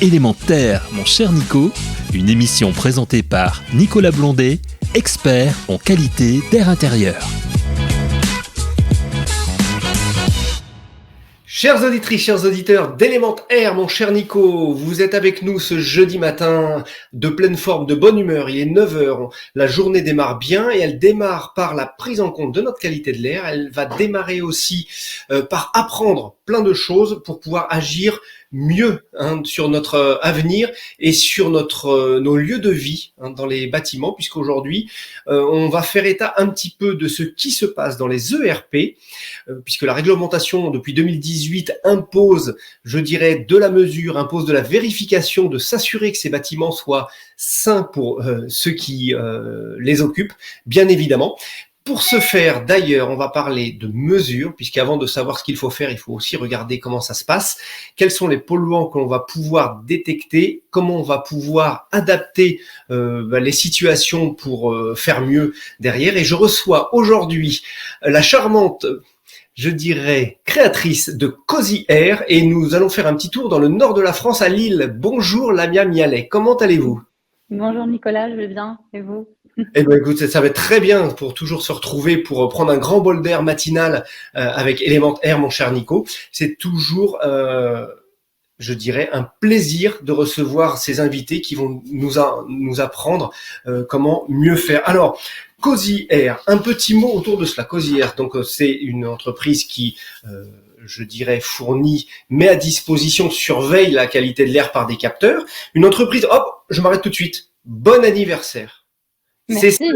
Élémentaire, mon cher Nico, une émission présentée par Nicolas Blondet, expert en qualité d'air intérieur. Chères auditrices, chers auditeurs d'Élémentaire, mon cher Nico, vous êtes avec nous ce jeudi matin de pleine forme, de bonne humeur. Il est 9h, la journée démarre bien et elle démarre par la prise en compte de notre qualité de l'air. Elle va démarrer aussi par apprendre plein de choses pour pouvoir agir mieux sur notre avenir et sur nos lieux de vie dans les bâtiments, puisqu'aujourd'hui on va faire état un petit peu de ce qui se passe dans les ERP, puisque la réglementation depuis 2018 impose, je dirais, de la mesure, impose de la vérification, de s'assurer que ces bâtiments soient sains pour ceux qui les occupent, bien évidemment. Pour ce faire, d'ailleurs, on va parler de mesures, puisqu'avant de savoir ce qu'il faut faire, il faut aussi regarder comment ça se passe, quels sont les polluants que l'on va pouvoir détecter, comment on va pouvoir adapter les situations pour faire mieux derrière. Et je reçois aujourd'hui la charmante, je dirais, créatrice de Cozy Air, et nous allons faire un petit tour dans le nord de la France, à Lille. Bonjour Lamia Mialet, comment allez-vous ? Bonjour Nicolas, je vais bien, et vous ? Eh ben écoute, ça va être très bien pour toujours se retrouver, pour prendre un grand bol d'air matinal avec Élémentaire, mon cher Nico. C'est toujours, je dirais, un plaisir de recevoir ces invités qui vont nous apprendre comment mieux faire. Alors, Cozy Air, un petit mot autour de cela. Cozy Air, donc c'est une entreprise qui, je dirais, fournit, met à disposition, surveille la qualité de l'air par des capteurs. Une entreprise, hop, je m'arrête tout de suite. Bon anniversaire. Merci. C'est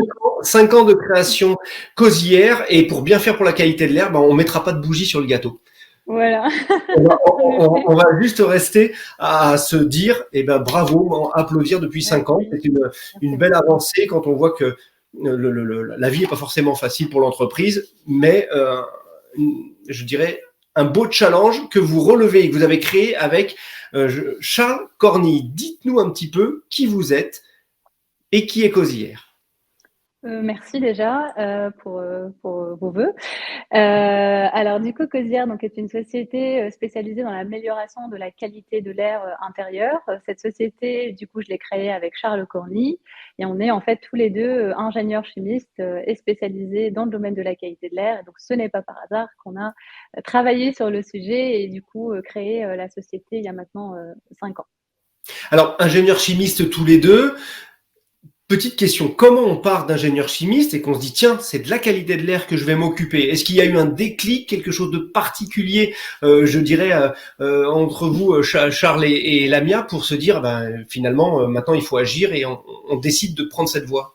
5 ans de création Cozy Air, et pour bien faire pour la qualité de l'air, on mettra pas de bougie sur le gâteau. Voilà. On va juste rester à se dire, bravo, applaudir depuis 5 ans. C'est une belle avancée quand on voit que la vie n'est pas forcément facile pour l'entreprise, mais je dirais un beau challenge que vous relevez et que vous avez créé avec Charles Corny. Dites-nous un petit peu qui vous êtes et qui est Cozy Air. Merci déjà pour vos vœux. Alors du coup, Cozy Air est une société spécialisée dans l'amélioration de la qualité de l'air intérieur. Cette société, du coup, je l'ai créée avec Charles Corny, et on est en fait tous les deux ingénieurs chimistes et spécialisés dans le domaine de la qualité de l'air. Et donc, ce n'est pas par hasard qu'on a travaillé sur le sujet et du coup créé la société il y a maintenant 5 ans. Alors, ingénieurs chimistes tous les deux. Petite question, comment on part d'ingénieur chimiste et qu'on se dit tiens, c'est de la qualité de l'air que je vais m'occuper? Est-ce qu'il y a eu un déclic, quelque chose de particulier, je dirais, entre vous, Charles et Lamia, pour se dire finalement, maintenant il faut agir et on décide de prendre cette voie?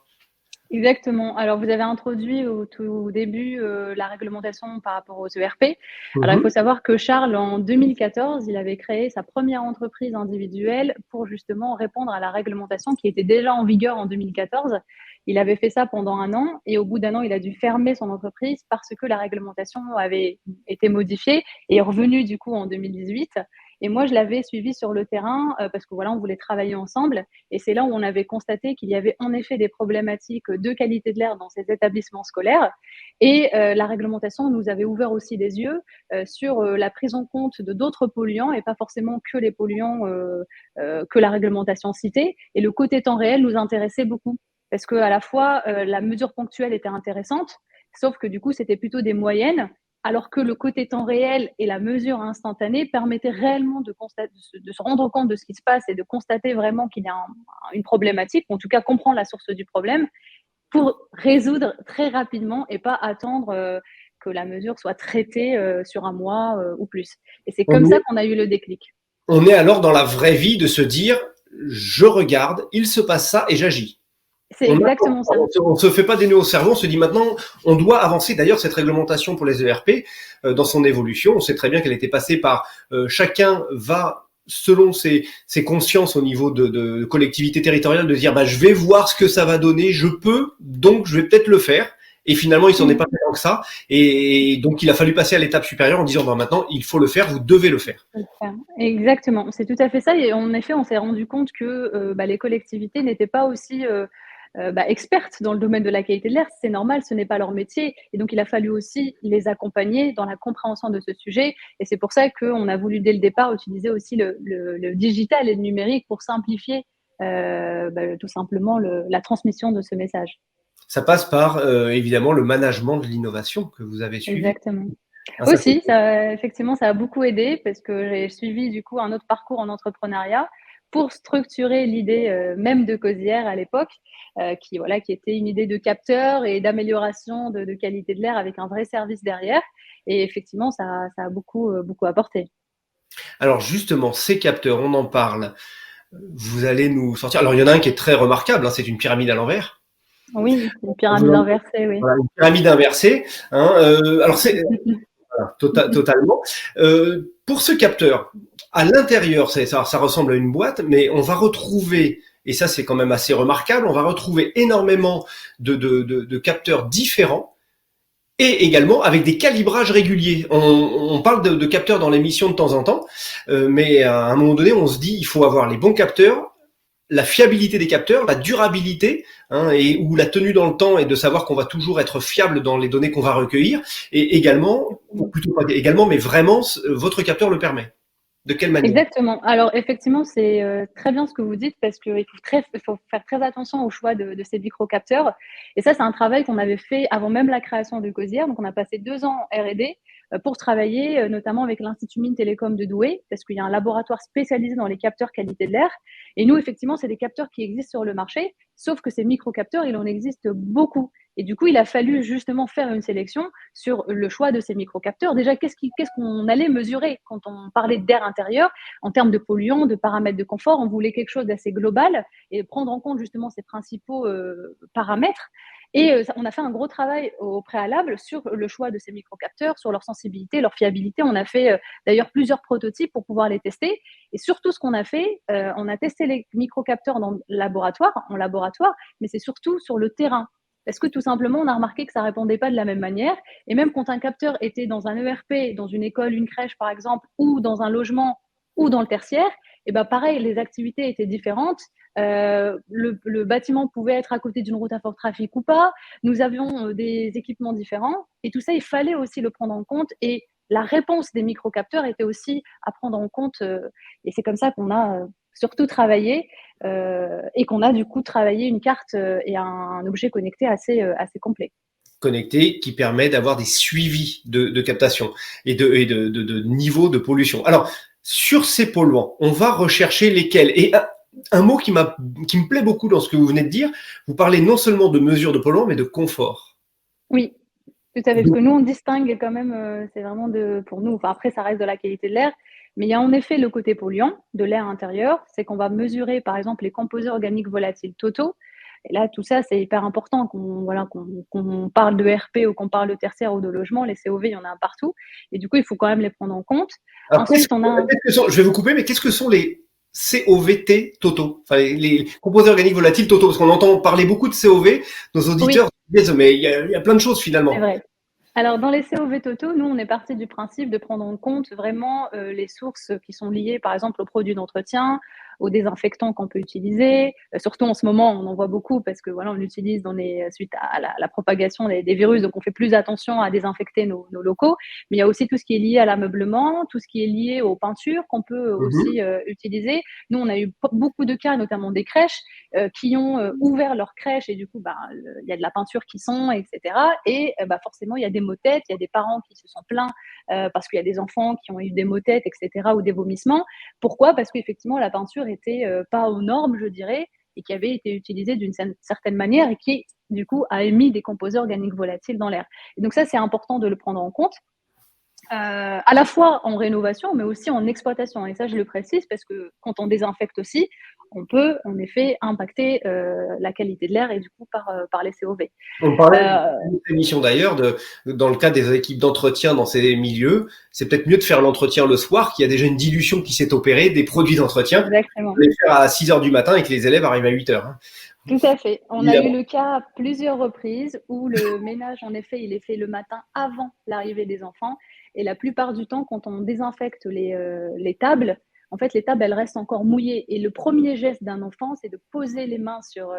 Exactement. Alors, vous avez introduit au tout début la réglementation par rapport aux ERP. Alors, il faut savoir que Charles, en 2014, il avait créé sa première entreprise individuelle pour justement répondre à la réglementation qui était déjà en vigueur en 2014. Il avait fait ça pendant 1 an et au bout d'1 an, il a dû fermer son entreprise parce que la réglementation avait été modifiée et est revenue du coup en 2018. Et moi, je l'avais suivi sur le terrain parce que voilà, on voulait travailler ensemble. Et c'est là où on avait constaté qu'il y avait en effet des problématiques de qualité de l'air dans ces établissements scolaires. Et la réglementation nous avait ouvert aussi les yeux sur la prise en compte de d'autres polluants et pas forcément que les polluants que la réglementation citait. Et le côté temps réel nous intéressait beaucoup parce que à la fois la mesure ponctuelle était intéressante, sauf que du coup, c'était plutôt des moyennes. Alors que le côté temps réel et la mesure instantanée permettaient réellement de se rendre compte de ce qui se passe et de constater vraiment qu'il y a une problématique, ou en tout cas comprendre la source du problème, pour résoudre très rapidement et pas attendre que la mesure soit traitée sur 1 mois ou plus. Et c'est comme ça qu'on a eu le déclic. On est alors dans la vraie vie de se dire, je regarde, il se passe ça et j'agis. C'est exactement ça. On ne se fait pas des nœuds au cerveau, on se dit maintenant, on doit avancer. D'ailleurs, cette réglementation pour les ERP, dans son évolution, on sait très bien qu'elle était passée par chacun va, selon ses consciences au niveau de collectivité territoriale, de dire je vais voir ce que ça va donner, je peux, donc je vais peut-être le faire. Et finalement, il s'en est pas fait tant que ça. Et donc, il a fallu passer à l'étape supérieure en disant maintenant, il faut le faire, vous devez le faire. Exactement, c'est tout à fait ça. Et en effet, on s'est rendu compte que les collectivités n'étaient pas aussi expertes dans le domaine de la qualité de l'air. C'est normal, ce n'est pas leur métier. Et donc, il a fallu aussi les accompagner dans la compréhension de ce sujet. Et c'est pour ça qu'on a voulu, dès le départ, utiliser aussi le digital et le numérique pour simplifier tout simplement la transmission de ce message. Ça passe par, évidemment, le management de l'innovation que vous avez suivi. Exactement. Aussi, effectivement, ça a beaucoup aidé parce que j'ai suivi du coup un autre parcours en entrepreneuriat pour structurer l'idée même de Cosière à l'époque, qui était une idée de capteur et d'amélioration de qualité de l'air avec un vrai service derrière. Et effectivement, ça a beaucoup apporté. Alors justement, ces capteurs, on en parle. Vous allez nous sortir. Alors il y en a un qui est très remarquable, c'est une pyramide à l'envers. Oui, une pyramide inversée, oui. Voilà, une pyramide inversée. Alors c'est totalement. Pour ce capteur, à l'intérieur, ça ressemble à une boîte, mais on va retrouver, et ça c'est quand même assez remarquable, on va retrouver énormément de capteurs différents et également avec des calibrages réguliers. On parle de capteurs dans l'émission de temps en temps, mais à un moment donné, on se dit il faut avoir les bons capteurs, la fiabilité des capteurs, la durabilité, ou la tenue dans le temps, et de savoir qu'on va toujours être fiable dans les données qu'on va recueillir, et également, ou plutôt pas également, mais vraiment, votre capteur le permet. De quelle manière? Exactement. Alors effectivement, c'est très bien ce que vous dites parce qu'il faut faire très attention au choix de ces microcapteurs. Et ça, c'est un travail qu'on avait fait avant même la création de Cosière. Donc on a passé 2 ans en R&D pour travailler notamment avec l'Institut Mines Télécom de Douai, parce qu'il y a un laboratoire spécialisé dans les capteurs qualité de l'air. Et nous, effectivement, c'est des capteurs qui existent sur le marché, sauf que ces microcapteurs, il en existe beaucoup. Et du coup, il a fallu justement faire une sélection sur le choix de ces microcapteurs. Déjà, qu'est-ce qu'on allait mesurer quand on parlait d'air intérieur en termes de polluants, de paramètres de confort? On voulait quelque chose d'assez global et prendre en compte justement ces principaux paramètres. Et on a fait un gros travail au préalable sur le choix de ces microcapteurs, sur leur sensibilité, leur fiabilité. On a fait d'ailleurs plusieurs prototypes pour pouvoir les tester. Et surtout, ce qu'on a fait, on a testé les microcapteurs en laboratoire, mais c'est surtout sur le terrain. Parce que tout simplement, on a remarqué que ça répondait pas de la même manière. Et même quand un capteur était dans un ERP, dans une école, une crèche par exemple, ou dans un logement, ou dans le tertiaire, et ben pareil, les activités étaient différentes. Le bâtiment pouvait être à côté d'une route à fort trafic ou pas. Nous avions des équipements différents. Et tout ça, il fallait aussi le prendre en compte. Et la réponse des microcapteurs était aussi à prendre en compte. Et c'est comme ça qu'on a surtout travaillé et qu'on a du coup travaillé une carte et un objet connecté assez complet. Connecté qui permet d'avoir des suivis de captation et de niveau de pollution. Alors, sur ces polluants, on va rechercher lesquels. Et un mot qui me plaît beaucoup dans ce que vous venez de dire, vous parlez non seulement de mesures de polluants, mais de confort. Oui, tout à fait, parce que nous, on distingue quand même, c'est vraiment pour nous, après, ça reste de la qualité de l'air, mais il y a en effet le côté polluant de l'air intérieur, c'est qu'on va mesurer, par exemple, les composés organiques volatiles totaux. Et là, tout ça, c'est hyper important qu'on parle de RP ou qu'on parle de tertiaire ou de logement. Les COV, il y en a un partout. Et du coup, il faut quand même les prendre en compte. Alors, ensuite, je vais vous couper, mais qu'est-ce que sont les COVT totaux, enfin les composés organiques volatiles totaux, parce qu'on entend parler beaucoup de COV, nos auditeurs disent, mais il y a plein de choses finalement. C'est vrai. Alors, dans les COV totaux, nous, on est parti du principe de prendre en compte vraiment les sources qui sont liées, par exemple, aux produits d'entretien, aux désinfectants qu'on peut utiliser. Surtout en ce moment, on en voit beaucoup parce que voilà, on l'utilise suite à la propagation des virus, donc on fait plus attention à désinfecter nos locaux. Mais il y a aussi tout ce qui est lié à l'ameublement, tout ce qui est lié aux peintures qu'on peut aussi utiliser. Nous, on a eu beaucoup de cas, notamment des crèches, qui ont ouvert leur crèche et du coup, il y a de la peinture qui sont, etc. Et forcément, il y a des maux de tête, il y a des parents qui se sont plaints parce qu'il y a des enfants qui ont eu des maux de tête, etc. ou des vomissements. Pourquoi? Parce qu'effectivement, la peinture était pas aux normes, je dirais, et qui avait été utilisée d'une certaine manière et qui, du coup, a émis des composés organiques volatiles dans l'air. Et donc ça, c'est important de le prendre en compte. À la fois en rénovation, mais aussi en exploitation. Et ça, je le précise parce que quand on désinfecte aussi, on peut en effet impacter la qualité de l'air et du coup par les COV. On parlait d'une émission d'ailleurs, dans le cas des équipes d'entretien dans ces milieux, c'est peut-être mieux de faire l'entretien le soir, qu'il y a déjà une dilution qui s'est opérée des produits d'entretien. Exactement. On les faire à 6 heures du matin et que les élèves arrivent à 8 heures. Tout à fait. On a eu le cas à plusieurs reprises où le ménage, en effet, il est fait le matin avant l'arrivée des enfants. Et la plupart du temps, quand on désinfecte les tables, en fait, les tables, elles restent encore mouillées. Et le premier geste d'un enfant, c'est de poser les mains sur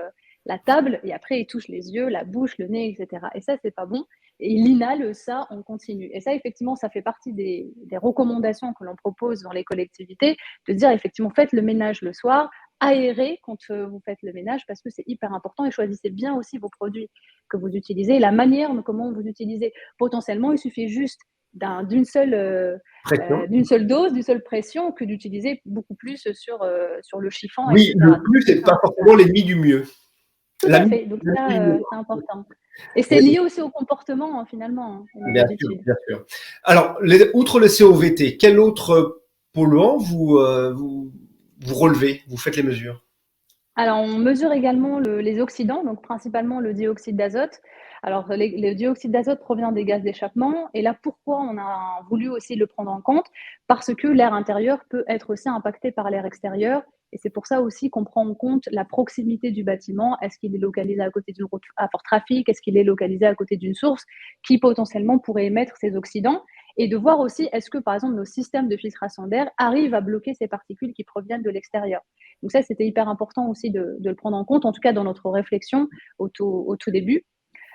la table et après il touche les yeux, la bouche, le nez, etc. Et ça, c'est pas bon. Et il inhale ça en continu. Et ça, effectivement, ça fait partie des recommandations que l'on propose dans les collectivités, de dire effectivement, faites le ménage le soir, aérez quand vous faites le ménage parce que c'est hyper important et choisissez bien aussi vos produits que vous utilisez et la manière de comment vous utilisez. Potentiellement, il suffit juste d'une seule dose, d'une seule pression que d'utiliser beaucoup plus sur le chiffon, Oui, etc. le plus n'est pas forcément l'ennemi du mieux. Tout à fait. Donc ça, c'est important. Et c'est lié aussi au comportement, finalement, et nos Bien sûr, habitudes. bien sûr. Alors, outre le COVT, quel autre polluant vous relevez, vous faites les mesures? Alors, on mesure également les oxydants, donc principalement le dioxyde d'azote. Alors, le dioxyde d'azote provient des gaz d'échappement. Et là, pourquoi on a voulu aussi le prendre en compte? Parce que l'air intérieur peut être aussi impacté par l'air extérieur. Et c'est pour ça aussi qu'on prend en compte la proximité du bâtiment. Est-ce qu'il est localisé à côté d'une route à fort trafic? Est-ce qu'il est localisé à côté d'une source qui potentiellement pourrait émettre ces oxydants? Et de voir aussi, est-ce que, par exemple, nos systèmes de filtration d'air arrivent à bloquer ces particules qui proviennent de l'extérieur? Donc ça, c'était hyper important aussi de le prendre en compte, en tout cas dans notre réflexion au tout début.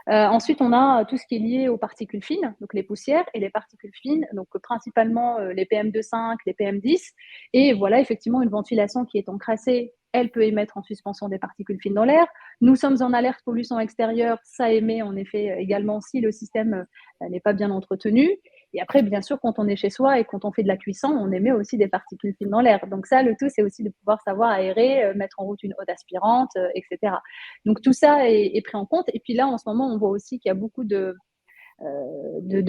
Ensuite, on a tout ce qui est lié aux particules fines, donc les poussières et les particules fines, donc principalement les PM2,5, les PM10. Et voilà, effectivement, une ventilation qui est encrassée, elle peut émettre en suspension des particules fines dans l'air. Nous sommes en alerte pollution extérieure, ça émet en effet également si le système n'est pas bien entretenu. Et après, bien sûr, quand on est chez soi et quand on fait de la cuisson, on émet aussi des particules fines dans l'air. Donc ça, le tout, c'est aussi de pouvoir savoir aérer, mettre en route une eau aspirante, etc. Donc tout ça est pris en compte. Et puis là, en ce moment, on voit aussi qu'il y a beaucoup de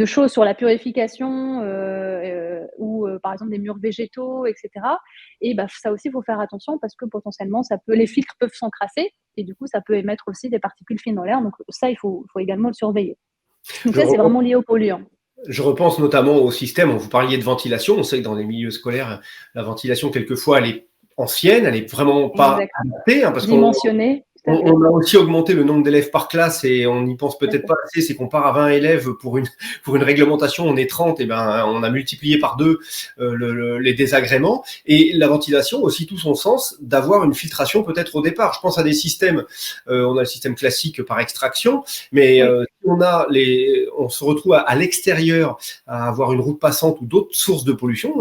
choses sur la purification ou par exemple des murs végétaux, etc. Et bah, ça aussi, il faut faire attention parce que potentiellement, les filtres peuvent s'encrasser et du coup, ça peut émettre aussi des particules fines dans l'air. Donc ça, il faut également le surveiller. Donc ça, c'est vraiment lié aux polluants. Je repense notamment au système, vous parliez de ventilation, on sait que dans les milieux scolaires, la ventilation, quelquefois, elle est ancienne, elle est vraiment pas adaptée, parce dimensionnée. On a aussi augmenté le nombre d'élèves par classe et on n'y pense peut-être pas assez, c'est qu'on part à 20 élèves pour une réglementation, on est 30, et ben on a multiplié par 2 les désagréments. Et la ventilation a aussi tout son sens d'avoir une filtration peut-être au départ. Je pense à des systèmes, on a le système classique par extraction, mais on se retrouve à l'extérieur à avoir une route passante ou d'autres sources de pollution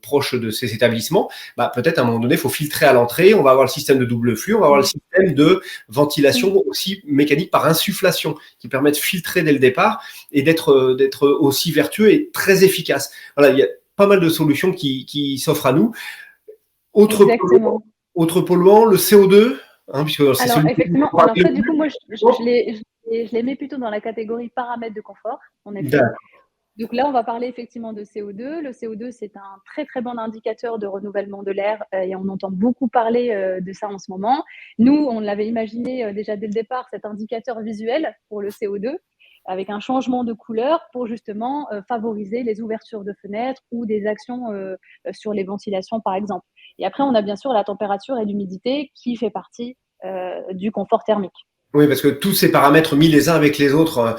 proches de ces établissements, bah, peut-être à un moment donné, il faut filtrer à l'entrée, on va avoir le système de double flux, on va avoir le système de ventilation aussi mécanique par insufflation qui permet de filtrer dès le départ et d'être aussi vertueux et très efficace. Voilà, il y a pas mal de solutions qui s'offrent à nous. Autre polluant, le CO2, puisque c'est alors effectivement, alors ça du coup moi je les mets plutôt dans la catégorie paramètres de confort, en effet. Donc là, on va parler effectivement de CO2. Le CO2, c'est un très, très bon indicateur de renouvellement de l'air et on entend beaucoup parler de ça en ce moment. Nous, on l'avait imaginé déjà dès le départ, cet indicateur visuel pour le CO2 avec un changement de couleur pour justement favoriser les ouvertures de fenêtres ou des actions sur les ventilations, par exemple. Et après, on a bien sûr la température et l'humidité qui fait partie du confort thermique. Oui, parce que tous ces paramètres mis les uns avec les autres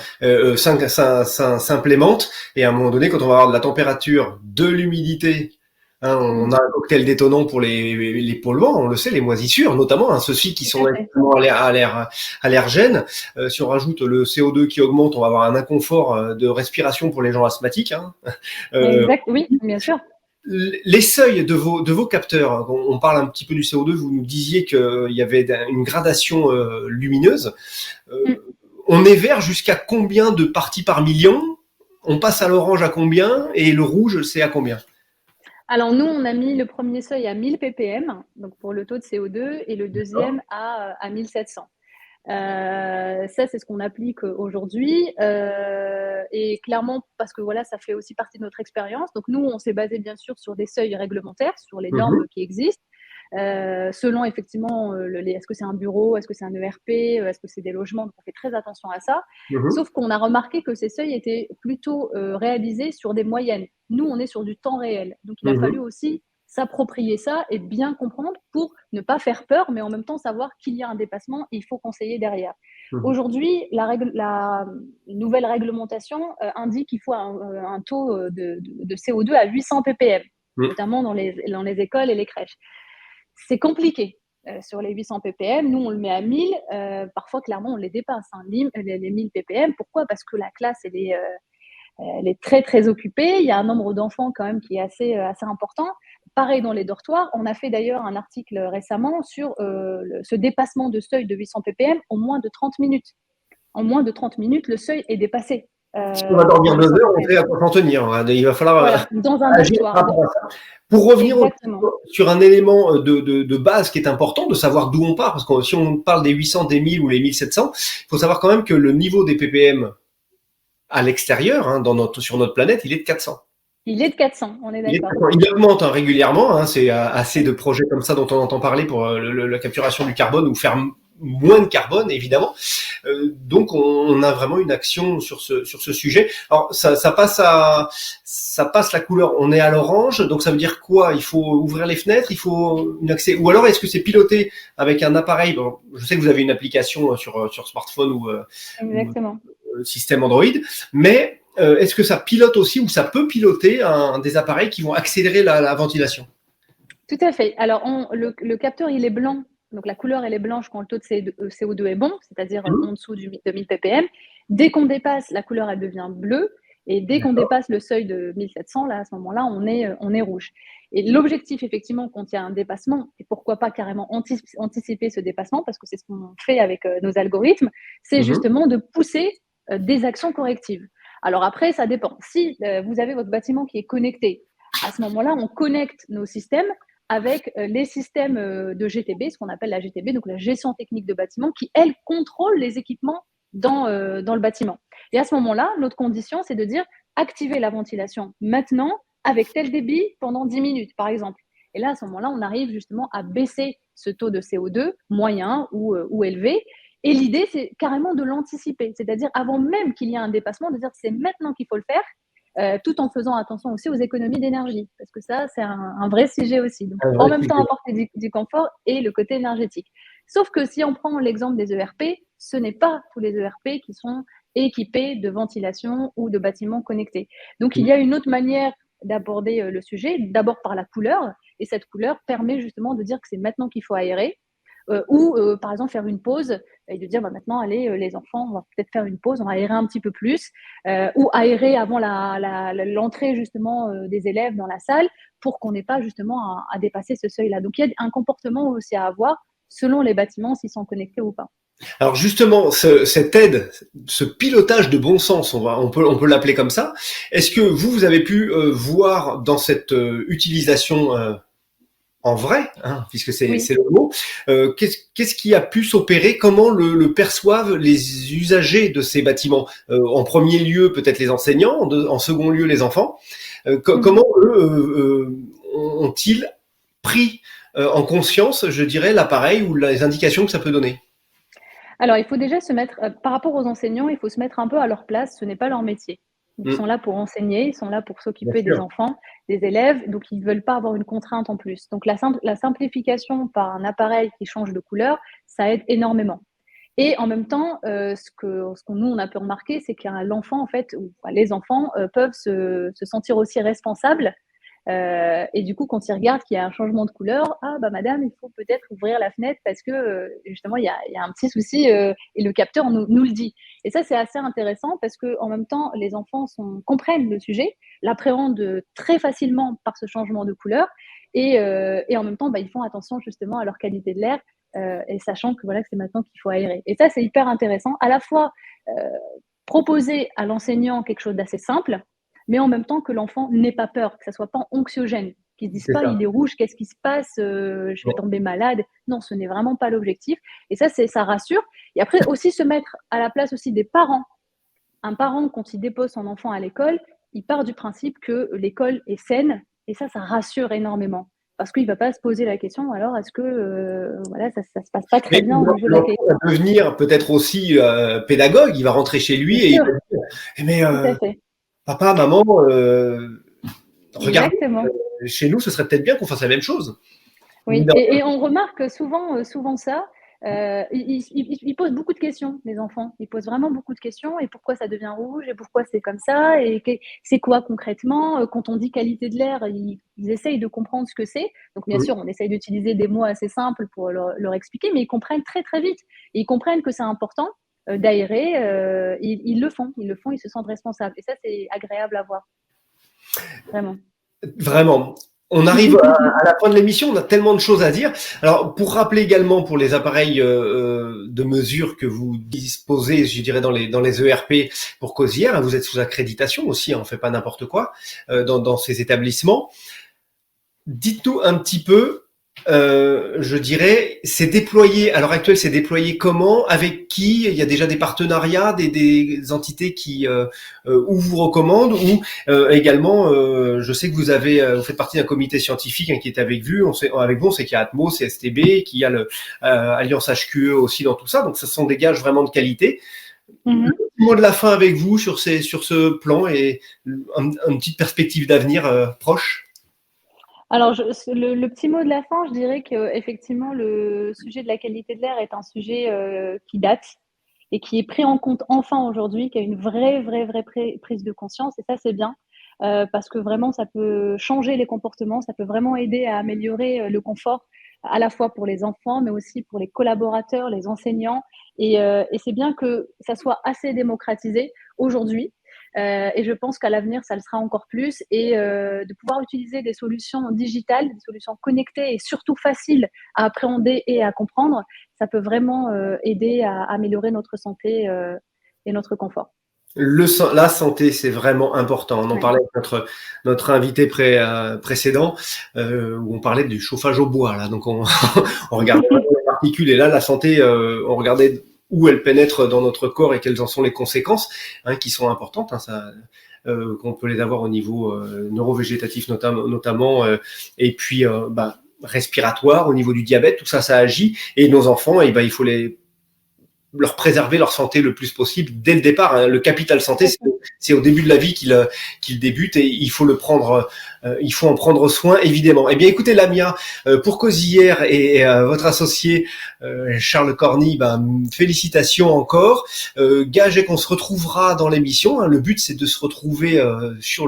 s'implémentent. Et à un moment donné, quand on va avoir de la température, de l'humidité, on a un cocktail détonnant pour les polluants, on le sait, les moisissures notamment, ceux-ci qui sont extrêmement allergènes. Si on rajoute le CO2 qui augmente, on va avoir un inconfort de respiration pour les gens asthmatiques. Exact, oui, bien sûr. Les seuils de vos capteurs, on parle un petit peu du CO2, vous nous disiez qu'il y avait une gradation lumineuse. On est vert jusqu'à combien de parties par million? On passe à l'orange à combien? Et le rouge, c'est à combien? Alors nous, on a mis le premier seuil à 1000 ppm, donc pour le taux de CO2, et le deuxième à 1700. Ça, c'est ce qu'on applique aujourd'hui. Et clairement, parce que voilà, ça fait aussi partie de notre expérience. Donc nous, on s'est basé bien sûr sur des seuils réglementaires, sur les normes qui existent. Selon effectivement, est-ce que c'est un bureau, est-ce que c'est un ERP, est-ce que c'est des logements, donc on fait très attention à ça. Sauf qu'on a remarqué que ces seuils étaient plutôt réalisés sur des moyennes. Nous, on est sur du temps réel. Donc il a fallu aussi s'approprier ça et bien comprendre pour ne pas faire peur, mais en même temps savoir qu'il y a un dépassement et il faut conseiller derrière. Aujourd'hui, la nouvelle réglementation indique qu'il faut un taux de CO2 à 800 ppm, notamment dans les écoles et les crèches. C'est compliqué. sur les 800 ppm. Nous, on le met à 1000. Parfois, clairement, on les dépasse, hein, les 1000 ppm. Pourquoi? Parce que la classe, elle est très, très occupée. Il y a un nombre d'enfants quand même qui est assez important. Pareil dans les dortoirs. On a fait d'ailleurs un article récemment sur ce dépassement de seuil de 800 ppm en moins de 30 minutes. En moins de 30 minutes, le seuil est dépassé. Si on va dormir 2 heures, on sait à quoi s'en tenir. Hein. Il va falloir dans un agir par rapport à ça. Pour revenir sur un élément de base qui est important, de savoir d'où on part, parce que si on parle des 800, des 1000 ou les 1700, il faut savoir quand même que le niveau des ppm à l'extérieur, hein, sur notre planète, il est de 400. Il est de 400, on est d'accord. Il augmente régulièrement, hein, c'est assez de projets comme ça dont on entend parler pour la capturation du carbone ou faire moins de carbone, évidemment. Donc, on a vraiment une action sur ce sujet. Alors, ça passe la couleur. On est à l'orange, donc ça veut dire quoi? Il faut ouvrir les fenêtres, il faut une accès. Ou alors, est-ce que c'est piloté avec un appareil? Bon, je sais que vous avez une application sur smartphone ou système Android, mais est-ce que ça pilote aussi ou ça peut piloter des appareils qui vont accélérer la ventilation? Tout à fait. Alors, le capteur, il est blanc. Donc, la couleur, elle est blanche quand le taux de CO2 est bon, c'est-à-dire en dessous de 1000 ppm. Dès qu'on dépasse, la couleur, elle devient bleue. Et dès qu'on dépasse le seuil de 1700, là, à ce moment-là, on est rouge. Et l'objectif, effectivement, quand il y a un dépassement, et pourquoi pas carrément anticiper ce dépassement, parce que c'est ce qu'on fait avec nos algorithmes, c'est justement de pousser des actions correctives. Alors après, ça dépend. Si vous avez votre bâtiment qui est connecté, à ce moment-là, on connecte nos systèmes avec les systèmes de GTB, ce qu'on appelle la GTB, donc la gestion technique de bâtiment, qui, elle, contrôle les équipements dans le bâtiment. Et à ce moment-là, notre condition, c'est de dire activer la ventilation maintenant avec tel débit pendant 10 minutes, par exemple. Et là, à ce moment-là, on arrive justement à baisser ce taux de CO2 moyen ou élevé. Et l'idée, c'est carrément de l'anticiper, c'est-à-dire avant même qu'il y ait un dépassement, de dire que c'est maintenant qu'il faut le faire, tout en faisant attention aussi aux économies d'énergie, parce que ça, c'est un vrai sujet aussi. Donc, en même temps, apporter du confort et le côté énergétique. Sauf que si on prend l'exemple des ERP, ce n'est pas tous les ERP qui sont équipés de ventilation ou de bâtiments connectés. Donc, il y a une autre manière d'aborder le sujet, d'abord par la couleur, et cette couleur permet justement de dire que c'est maintenant qu'il faut aérer, ou par exemple faire une pause et de dire maintenant allez les enfants, on va peut-être faire une pause, on va aérer un petit peu plus, ou aérer avant l'entrée justement des élèves dans la salle pour qu'on n'ait pas justement à dépasser ce seuil-là. Donc il y a un comportement aussi à avoir selon les bâtiments s'ils sont connectés ou pas. Alors justement, cette aide, ce pilotage de bon sens, on peut l'appeler comme ça. Est-ce que vous avez pu voir dans cette utilisation en vrai, hein, puisque c'est le mot, qu'est-ce qui a pu s'opérer? Comment le perçoivent les usagers de ces bâtiments? En premier lieu, peut-être les enseignants, en second lieu, les enfants. Comment eux ont-ils pris en conscience, je dirais, l'appareil ou les indications que ça peut donner? Alors, il faut déjà se mettre, par rapport aux enseignants, il faut se mettre un peu à leur place, ce n'est pas leur métier. Ils sont là pour enseigner, ils sont là pour s'occuper des enfants, des élèves, donc ils ne veulent pas avoir une contrainte en plus. Donc la simplification par un appareil qui change de couleur, ça aide énormément. Et en même temps, ce que nous, on a pu remarquer, c'est que l'enfant, en fait, ou les enfants peuvent se sentir aussi responsables. Et du coup, quand ils regardent qu'il y a un changement de couleur, ah bah madame, il faut peut-être ouvrir la fenêtre parce que justement il y a un petit souci et le capteur nous le dit. Et ça, c'est assez intéressant parce que en même temps, les enfants comprennent le sujet, l'appréhendent très facilement par ce changement de couleur et en même temps, bah, ils font attention justement à leur qualité de l'air et sachant que voilà que c'est maintenant qu'il faut aérer. Et ça, c'est hyper intéressant. À la fois proposer à l'enseignant quelque chose d'assez simple, mais en même temps que l'enfant n'ait pas peur, que ça soit pas anxiogène, qu'il ne se dise pas il est rouge, qu'est-ce qui se passe, je vais tomber malade. Non, ce n'est vraiment pas l'objectif. Et ça rassure. Et après aussi se mettre à la place aussi des parents. Un parent, quand il dépose son enfant à l'école, il part du principe que l'école est saine, et ça rassure énormément. Parce qu'il ne va pas se poser la question, alors est-ce que voilà, ça se passe pas très bien au niveau de l'accueil. Il va devenir peut-être aussi pédagogue, il va rentrer chez lui et il va dire papa, maman, regarde, chez nous, ce serait peut-être bien qu'on fasse la même chose. Oui, et on remarque souvent ça. ils posent beaucoup de questions, les enfants. Ils posent vraiment beaucoup de questions. Et pourquoi ça devient rouge? Et pourquoi c'est comme ça? Et c'est quoi concrètement? Quand on dit qualité de l'air, ils essayent de comprendre ce que c'est. Donc, bien sûr, on essaye d'utiliser des mots assez simples pour leur expliquer, mais ils comprennent très, très vite. Et ils comprennent que c'est important d'aérer. Ils le font, ils se sentent responsables. Et ça, c'est agréable à voir. Vraiment. Vraiment. On arrive à la fin de l'émission, on a tellement de choses à dire. Alors, pour rappeler également pour les appareils de mesure que vous disposez, je dirais dans les ERP pour Cosière, vous êtes sous accréditation aussi, on fait pas n'importe quoi dans ces établissements. Dites-nous un petit peu, je dirais, c'est déployé à l'heure actuelle, c'est déployé comment, avec qui? Il y a déjà des partenariats, des entités qui où vous recommandent, ou également, je sais que vous faites partie d'un comité scientifique qui est avec vous. On sait qu'il y a Atmos, CSTB, qu'il y a le Alliance HQE aussi dans tout ça. Donc, ce sont des gages vraiment de qualité. Le mot de la fin avec vous sur ce plan et une petite perspective d'avenir proche. Alors, le petit mot de la fin, je dirais qu'effectivement, le sujet de la qualité de l'air est un sujet qui date et qui est pris en compte enfin aujourd'hui, qui a une vraie prise de conscience. Et ça, c'est bien, parce que vraiment, ça peut changer les comportements, ça peut vraiment aider à améliorer le confort, à la fois pour les enfants, mais aussi pour les collaborateurs, les enseignants. Et c'est bien que ça soit assez démocratisé aujourd'hui. Et je pense qu'à l'avenir, ça le sera encore plus. Et de pouvoir utiliser des solutions digitales, des solutions connectées et surtout faciles à appréhender et à comprendre, ça peut vraiment aider à améliorer notre santé et notre confort. La santé, c'est vraiment important. On en parlait avec notre invité précédent, où on parlait du chauffage au bois. Là, donc on regardait les particules, et là, la santé, on regardait où elles pénètrent dans notre corps et quelles en sont les conséquences, qui sont importantes. Qu'on peut les avoir au niveau neurovégétatif notamment, et puis respiratoire, au niveau du diabète, tout ça agit. Et nos enfants, il faut leur préserver leur santé le plus possible dès le départ. Le capital santé, c'est au début de la vie qu'il débute, et il faut en prendre soin, évidemment. Eh bien, écoutez, Lamia, pour Cosière et votre associé Charles Corny, félicitations encore. Gage qu'on se retrouvera dans l'émission. Le but, c'est de se retrouver sur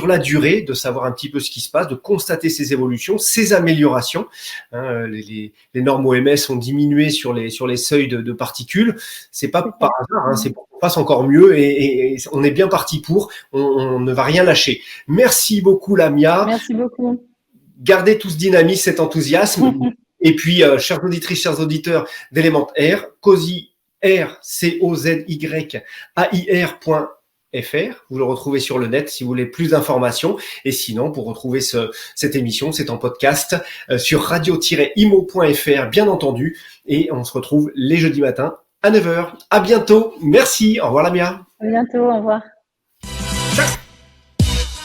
la durée, de savoir un petit peu ce qui se passe, de constater ces évolutions, ces améliorations. Les normes OMS ont diminué sur les seuils de particules. C'est pas par hasard, c'est pour qu'on fasse encore mieux, et on est bien parti pour. On ne va rien lâcher. Merci beaucoup, Lamia. Merci beaucoup. Gardez tout ce dynamisme, cet enthousiasme. Et puis, chères auditrices, chers auditeurs d'Element Air, Cosiair, COZYAIR.fr. Vous le retrouvez sur le net si vous voulez plus d'informations. Et sinon, pour retrouver cette émission, c'est en podcast sur radio-imo.fr, bien entendu. Et on se retrouve les jeudis matins à 9h. À bientôt. Merci. Au revoir, Lamia. À bientôt. Au revoir.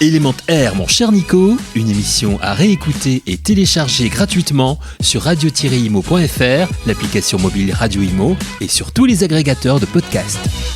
Element Air, mon cher Nico, une émission à réécouter et télécharger gratuitement sur radio-imo.fr, l'application mobile Radio Imo et sur tous les agrégateurs de podcasts.